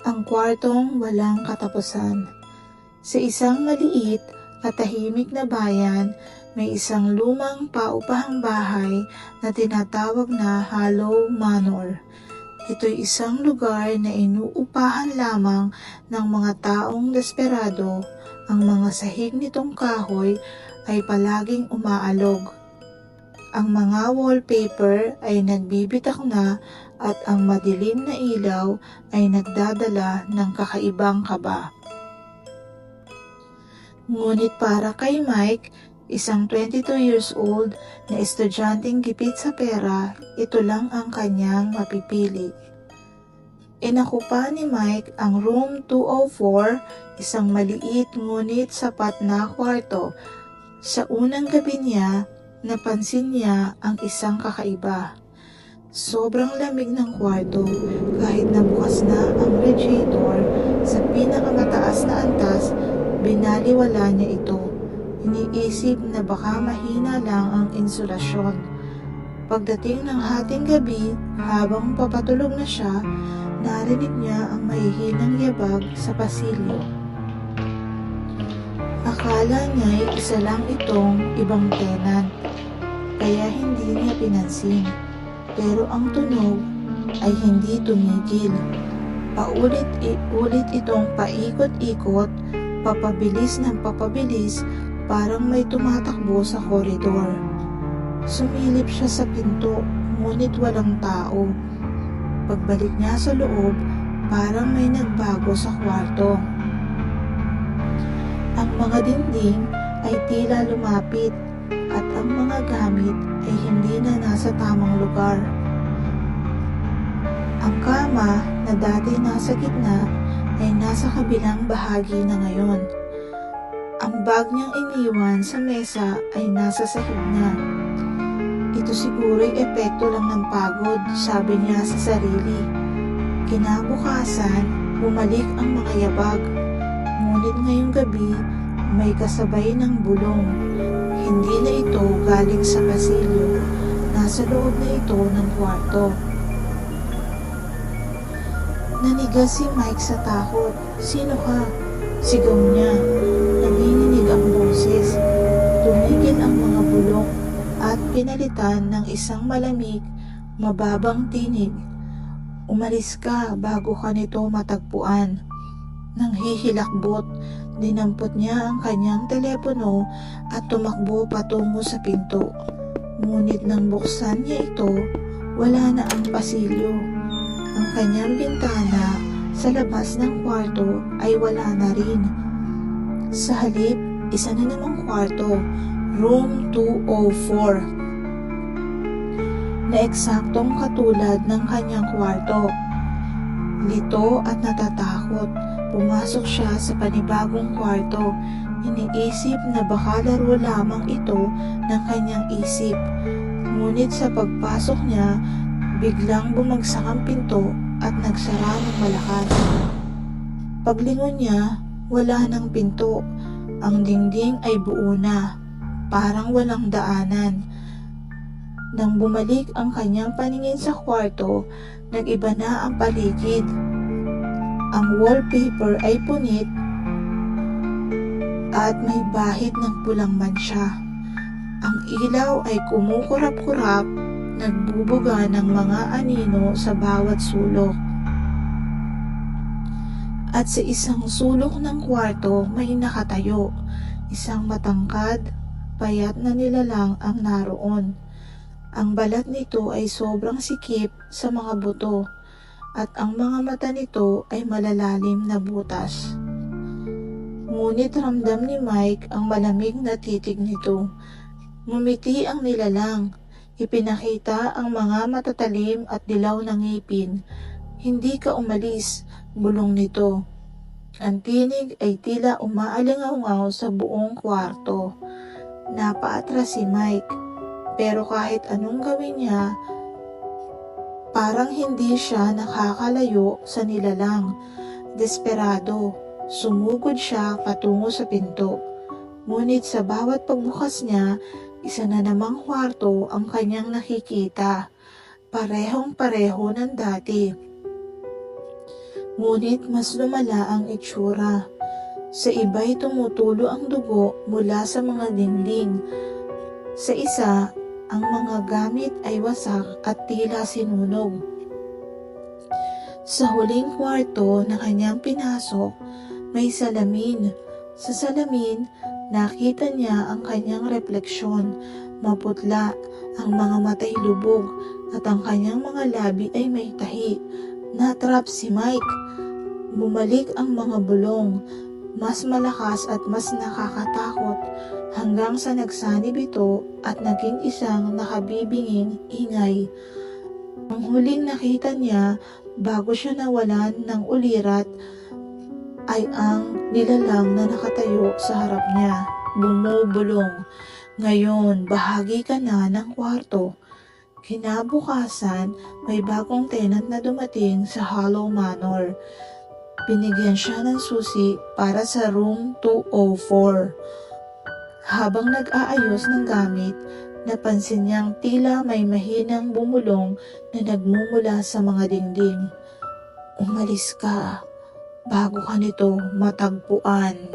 Ang kwartong walang katapusan. Sa isang maliit at tahimik na bayan, may isang lumang paupahang bahay na tinatawag na Hollow Manor. Ito'y isang lugar na inuupahan lamang ng mga taong desperado. Ang mga sahig nitong kahoy ay palaging umaalog. Ang mga wallpaper ay nagbibitak na at ang madilim na ilaw ay nagdadala ng kakaibang kaba. Ngunit para kay Mike, isang 22 years old na estudyanteng gipit sa pera, ito lang ang kanyang mapipili. Inakupa ni Mike ang room 204, isang maliit ngunit sapat na kwarto. Sa unang gabi niya, napansin niya ang isang kakaiba. Sobrang lamig ng kwarto kahit nabukas na ang radiator sa pinakamataas na antas, binaliwala niya ito. Iniisip na baka mahina lang ang insulasyon. Pagdating ng hating gabi, habang papatulog na siya, narinig niya ang mahihinang yabag sa pasilyo. Akala niya isa lang itong ibang tenant, kaya hindi niya pinansin. Pero ang tunog ay hindi tumigil. Paulit-ulit itong paikot-ikot, papabilis ng papabilis, parang may tumatakbo sa koridor. Sumilip siya sa pinto, ngunit walang tao. Pagbalik niya sa loob, parang may nagbago sa kwarto. Ang mga dingding ay tila lumapit at ang mga gamit ay hindi na nasa tamang lugar. Ang kama na dati nasa gitna ay nasa kabilang bahagi na ngayon. Ang bag niyang iniwan sa mesa ay nasa sahig na. Ito siguro'y epekto lang ng pagod, sabi niya sa sarili. Kinabukasan, bumalik ang mga yabag. Ngunit ngayong gabi, may kasabay ng bulong. Hindi na ito galing sa pasilyo. Nasa loob na ito ng kwarto. Nanigas si Mike sa takot. Sino ka? Sigaw niya. Nanginginig ang boses. Tumigil ang mga bulong at pinalitan ng isang malamig, mababang tinig. Umalis ka bago ka nito matagpuan. Nang hihilakbot, dinampot niya ang kanyang telepono at tumakbo patungo sa pinto. Ngunit nang buksan niya ito, wala na ang pasilyo. Ang kanyang bintana sa labas ng kwarto ay wala na rin. Sa halip, isa na namang kwarto, room 204, na eksaktong katulad ng kanyang kwarto. Lito at natatakot, pumasok siya sa panibagong kwarto. Iniisip na baka laro lamang ito ng kanyang isip. Ngunit sa pagpasok niya, biglang bumagsak ang pinto at nagsara ng malakas. Paglingon niya, wala ng pinto. Ang dingding ay buo na, parang walang daanan. Nang bumalik ang kanyang paningin sa kwarto, nag-iba na ang paligid. Ang wallpaper ay punit at may bahid ng pulang mansya. Ang ilaw ay kumukurap-kurap, nagbubuga ng mga anino sa bawat sulok. At sa isang sulok ng kwarto may nakatayo, isang matangkad, payat na nilalang ang naroon. Ang balat nito ay sobrang sikip sa mga buto, at ang mga mata nito ay malalalim na butas. Ngunit ramdam ni Mike ang malamig na titig nito. Ngumiti ang nilalang. Ipinakita ang mga matatalim at dilaw na ngipin. Hindi ka umalis, bulong nito. Ang tinig ay tila umaalingaw sa buong kwarto. Napaatras si Mike, pero kahit anong gawin niya, parang hindi siya nakakalayo sa nilalang. Desperado, sumugod siya patungo sa pinto. Ngunit sa bawat pagbukas niya, isa na namang kwarto ang kanyang nakikita. Parehong-pareho ng dati. Ngunit mas lumala ang itsura. Sa iba'y tumutulo ang dugo mula sa mga dingding. Sa isa, ang mga gamit ay wasak at tila sinunog. Sa huling kwarto na kanyang pinasok, may salamin. Sa salamin, nakita niya ang kanyang refleksyon. Maputla, ang mga mata'y lubog, at ang kanyang mga labi ay may tahi. Natrap si Mike. Bumalik ang mga bulong, mas malakas at mas nakakatakot, hanggang sa nagsanib ito at naging isang nakabibinging ingay. Ang huling nakita niya bago siya nawalan ng ulirat ay ang nilalang na nakatayo sa harap niya, bumubulong. Ngayon, bahagi ka na ng kwarto. Kinabukasan, may bagong tenant na dumating sa Hollow Manor. Binigyan siya ng susi para sa room 204. Habang nag-aayos ng gamit, napansin niyang tila may mahinang bumulong na nagmumula sa mga dingding. Umalis ka bago ka nito matagpuan.